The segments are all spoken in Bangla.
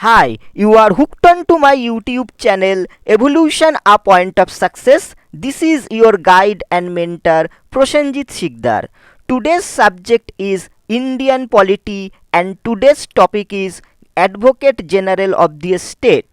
Hi, you are hooked on to my YouTube channel Evolution A Point of Success. This is your guide and mentor Prosenjit Sikdar. Today's subject is Indian polity and today's topic is Advocate General of the State.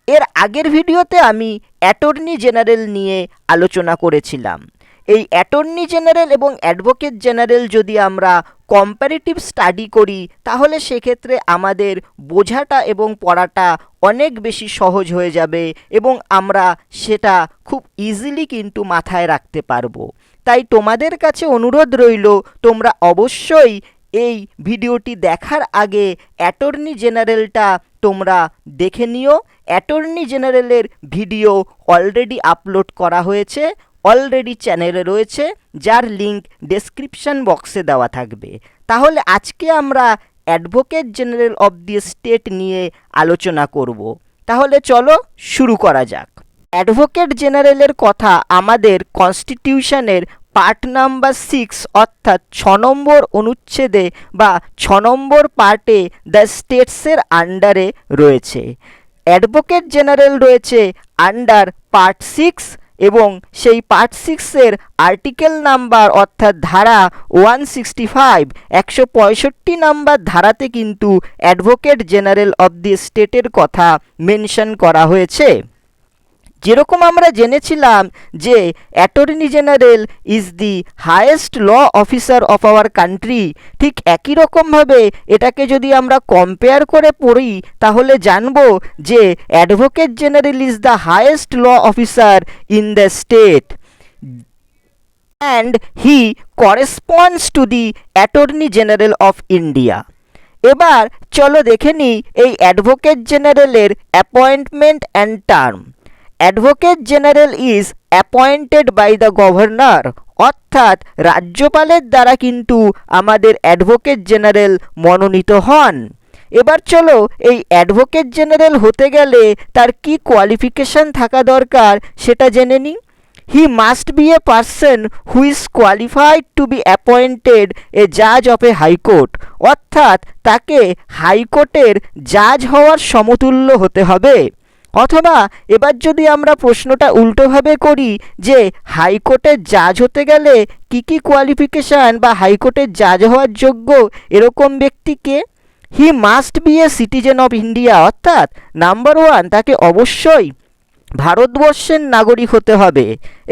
এর আগের ভিডিওতে আমি অ্যাটর্নি জেনারেল নিয়ে আলোচনা করেছিলাম। এই অ্যাটর্নি জেনারেল এবং অ্যাডভোকেট জেনারেল যদি আমরা কম্পারেটিভ স্টাডি করি তাহলে সেক্ষেত্রে আমাদের বোঝাটা এবং পড়াটা অনেক বেশি সহজ হয়ে যাবে এবং আমরা সেটা খুব ইজিলি কিন্তু মাথায় রাখতে পারবো। তাই তোমাদের কাছে অনুরোধ রইল তোমরা অবশ্যই এই ভিডিওটি দেখার আগে অ্যাটর্নি জেনারেলটা তোমরা দেখে নিও। অ্যাটর্নি জেনারেলের ভিডিও অলরেডি আপলোড করা হয়েছে, অলরেডি চ্যানেলে রয়েছে, যার লিঙ্ক ডেসক্রিপশন বক্সে দেওয়া থাকবে। তাহলে আজকে আমরা advocate general of the state নিয়ে আলোচনা করব। তাহলে চলো শুরু করা যাক। অ্যাডভোকেট জেনারেলের কথা আমাদের কনস্টিটিউশনের পার্ট নাম্বার 6 অর্থাৎ 6 নম্বর অনুচ্ছেদে বা 6 নম্বর পার্টে দ্য স্টেটসের আন্ডারে রয়েছে। অ্যাডভোকেট জেনারেল রয়েছে আন্ডার পার্ট 6 এবং সেই পার্ট 6-এর আর্টিকেল নাম্বার অর্থাৎ ধারা 165 165 নাম্বার ধারাতে কিন্তু অ্যাডভোকেট জেনারেল অফ দি স্টেটের কথা মেনশন করা হয়েছে। যেরকম আমরা জেনেছিলাম যে attorney general is the highest law officer of our country, ঠিক একই রকমভাবে এটাকে যদি আমরা কম্পেয়ার করে পড়ি তাহলে জানব যে advocate general is the highest law officer in the state and he corresponds to the attorney general of India. এবার চলো দেখে নিই এই অ্যাডভোকেট জেনারেলের appointment and term. Advocate general is appointed by the governor, অর্থাৎ রাজ্যপালের দ্বারা কিন্তু আমাদের অ্যাডভোকেট জেনারেল মনোনীত হন। এবার চলো এই অ্যাডভোকেট জেনারেল হতে গেলে তার কি কোয়ালিফিকেশন থাকা দরকার সেটা জেনে নিই। He must be a person who is qualified to be appointed a জাজ অফ এ হাইকোর্ট, অর্থাৎ তাকে হাইকোর্টের জাজ হওয়ার সমতুল্য হতে হবে। অথবা এবার যদি আমরা প্রশ্নটা উল্টোভাবে করি যে হাইকোর্টের জাজ হতে গেলে কি কি কোয়ালিফিকেশান বা হাইকোর্টের জাজ হওয়ার যোগ্য এরকম ব্যক্তিকে, হি must be a citizen of India, অর্থাৎ নাম্বার 1 তাকে অবশ্যই ভারতবর্ষের নাগরিক হতে হবে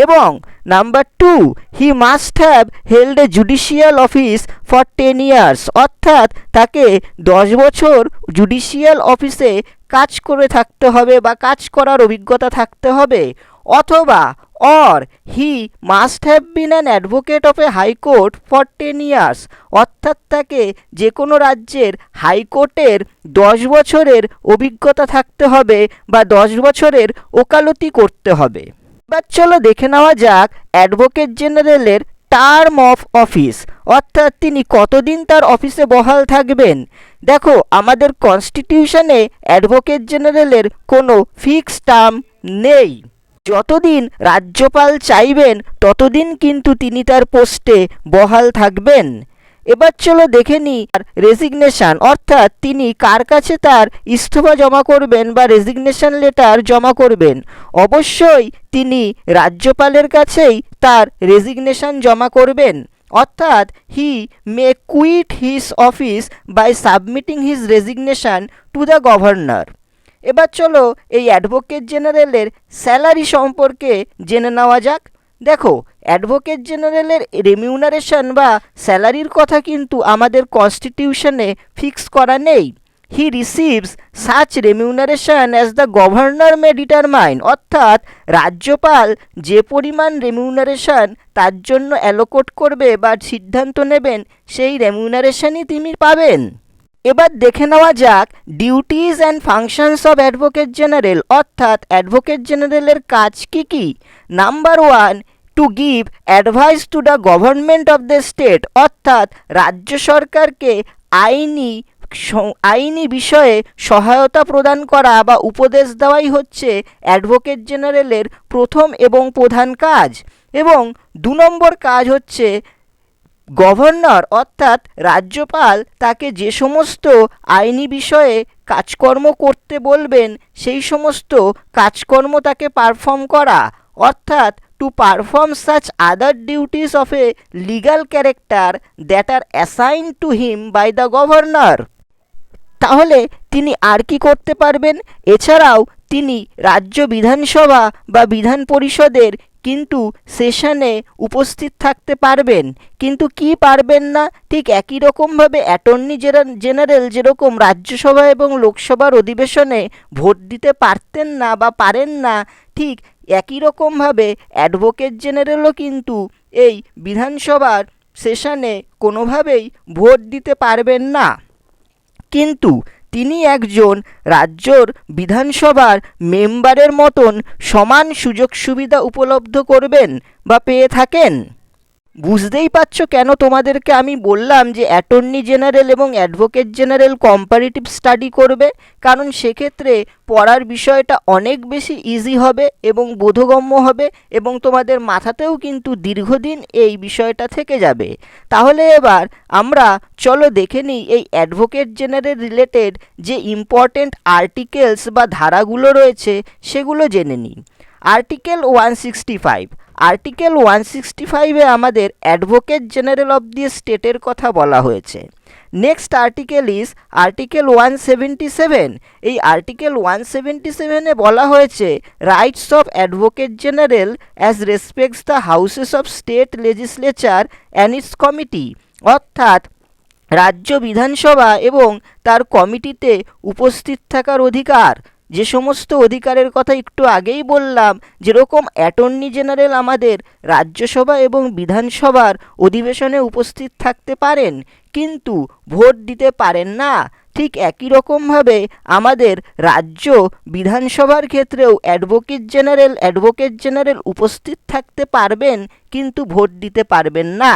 এবং number 2 he must have held A judicial office for 10 years, অর্থাৎ তাকে 10 বছর জুডিশিয়াল অফিসে কাজ করে থাকতে হবে বা কাজ করার অভিজ্ঞতা থাকতে হবে। অথবা or he must have been an advocate of A high court for 10 years, অর্থাৎ তাকে যে কোনো রাজ্যের হাইকোর্টের 10 বছরের অভিজ্ঞতা থাকতে হবে বা 10 বছরের ওকালতি করতে হবে। এবার চলো দেখে নেওয়া যাক অ্যাডভোকেট জেনারেলের টার্ম অফ অফিস, অর্থাৎ তিনি কতদিন তার অফিসে বহাল থাকবেন। দেখো আমাদের কনস্টিটিউশনে অ্যাডভোকেট জেনারেলের কোনো ফিক্সড টার্ম নেই, যতদিন রাজ্যপাল চাইবেন ততদিন কিন্তু তিনি তার পোস্টে বহাল থাকবেন। এবার চলো দেখে নিই রেজিগনেশন, অর্থাৎ তিনি কার কাছে তার ইস্তফা জমা করবেন বা রেজিগনেশন লেটার জমা করবেন। অবশ্যই তিনি রাজ্যপালের কাছেই তার রেজিগনেশন জমা করবেন, অর্থাৎ he may quit his office by submitting his resignation to the governor. এবার চলো এই অ্যাডভোকেট জেনারেলের স্যালারি সম্পর্কে জেনে নেওয়া যাক। দেখো অ্যাডভোকেট জেনারেলের রেমিউনারেশন বা স্যালারির কথা কিন্তু আমাদের কনস্টিটিউশনে ফিক্স করা নেই। He receives such remuneration as the governor may determine, অর্থাৎ রাজ্যপাল যে পরিমাণ রেমিউনারেশন তার জন্য অ্যালোকেট করবে বা সিদ্ধান্ত নেবেন সেই রেমিউনারেশনই তিনি পাবেন। এবার দেখে নেওয়া যাক duties and functions of advocate general, অর্থাৎ অ্যাডভোকেট জেনারেলের কাজ কি কি। Number 1 to give advice to the government of the state, অর্থাৎ রাজ্য সরকারকে আইনি বিষয়ে সহায়তা প্রদান করা বা উপদেশ দেওয়াই হচ্ছে অ্যাডভোকেট জেনারেলের প্রথম এবং প্রধান কাজ। এবং 2 নম্বর কাজ হচ্ছে গভর্নর অর্থাৎ রাজ্যপাল তাকে যে সমস্ত আইনি বিষয়ে কাজকর্ম করতে বলবেন সেই সমস্ত কাজকর্ম তাকে পারফর্ম করা, অর্থাৎ to perform such other duties of a legal character that are assigned to him by the governor. তাহলে তিনি আর কি করতে পারবেন? এছাড়াও তিনি রাজ্য বিধানসভা বা বিধান পরিষদের কিন্তু সেশনে উপস্থিত থাকতে পারবেন, কিন্তু কি পারবেন না? ঠিক একই রকমভাবে অ্যাটর্নি জেনারেল যেরকম রাজ্যসভা এবং লোকসভার অধিবেশনে ভোট দিতে পারতেন না বা পারেন না, ঠিক একই রকমভাবে অ্যাডভোকেট জেনারেলও কিন্তু এই বিধানসভার সেশনে কোনোভাবেই ভোট দিতে পারবেন না। কিন্তু তিনি একজন রাজ্যর বিধানসভার মেম্বারের মতন সমান সুযোগ সুবিধা উপলব্ধ করবেন বা পেয়ে থাকেন। বুঝতেই পারছো কেন তোমাদেরকে আমি বললাম যে অ্যাটর্নি জেনারেল এবং অ্যাডভোকেট জেনারেল কম্পারেটিভ স্টাডি করবে, কারণ সেক্ষেত্রে পড়ার বিষয়টা অনেক বেশি ইজি হবে এবং বোধগম্য হবে এবং তোমাদের মাথাতেও কিন্তু দীর্ঘদিন এই বিষয়টা থেকে যাবে। তাহলে এবার আমরা চলো দেখে নিই এই অ্যাডভোকেট জেনারেল রিলেটেড যে ইম্পর্টেন্ট আর্টিকেলস বা ধারাগুলো রয়েছে সেগুলো জেনে নিই। আর্টিকেল 165, আর্টিকেল 165-এ আমাদের অ্যাডভোকেট জেনারেল অফ দি স্টেটের কথা বলা হয়েছে। Next article is article 177। এই আর্টিকেল 177-এ বলা হয়েছে rights of advocate general as respects the houses of state legislature and it's committee, অর্থাৎ রাজ্য বিধানসভা এবং তার কমিটিতে উপস্থিত থাকার অধিকার। যে সমস্ত অধিকারের কথা একটু আগেই বললাম, যেরকম অ্যাটর্নি জেনারেল আমাদের রাজ্যসভা এবং বিধানসভার অধিবেশনে উপস্থিত থাকতে পারেন কিন্তু ভোট দিতে পারেন না, ঠিক একই রকমভাবে আমাদের রাজ্য বিধানসভার ক্ষেত্রেও অ্যাডভোকেট জেনারেল উপস্থিত থাকতে পারবেন কিন্তু ভোট দিতে পারবেন না।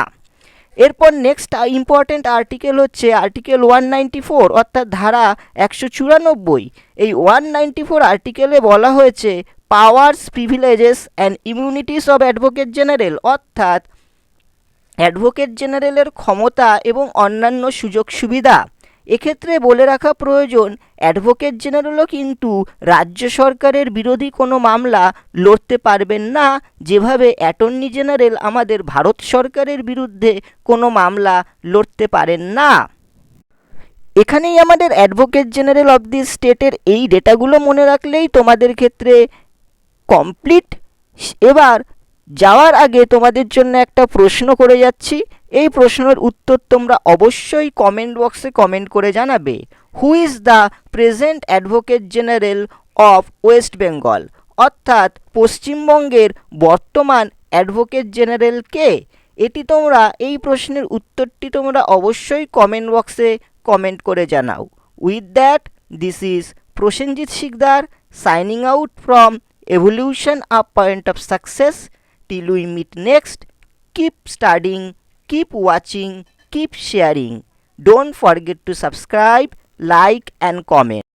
এরপর নেক্সট ইম্পর্টেন্ট আর্টিকেল হচ্ছে আর্টিকেল 194 অর্থাৎ ধারা 194। এই 194 আর্টিকেলে বলা হয়েছে powers, privileges and immunities of advocate general, অর্থাৎ অ্যাডভোকেট জেনারেলের ক্ষমতা এবং অন্যান্য সুযোগ সুবিধা। এক্ষেত্রে বলে রাখা প্রয়োজন অ্যাডভোকেট জেনারেলও কিন্তু রাজ্য সরকারের বিরোধী কোনো মামলা লড়তে পারবেন না, যেভাবে অ্যাটর্নি জেনারেল আমাদের ভারত সরকারের বিরুদ্ধে কোনো মামলা লড়তে পারেন না। এখানেই আমাদের অ্যাডভোকেট জেনারেল অফ দি স্টেটের এই ডেটাগুলো মনে রাখলেই তোমাদের ক্ষেত্রে কমপ্লিট। এবার যাওয়ার আগে তোমাদের জন্য একটা প্রশ্ন করে যাচ্ছি, এই প্রশ্নের উত্তর তোমরা অবশ্যই কমেন্ট বক্সে কমেন্ট করে জানাবে। Who is the present advocate general of West Bengal, অর্থাৎ পশ্চিমবঙ্গের বর্তমান অ্যাডভোকেট জেনারেল কে? এটি তোমরা এই প্রশ্নের উত্তরটি তোমরা অবশ্যই কমেন্ট বক্সে কমেন্ট করে জানাও। With that this is Prasenjit Sikdar signing out from Evolution A Point of Success. Till we meet next, keep studying, keep watching, keep sharing. Don't forget to subscribe, like and comment.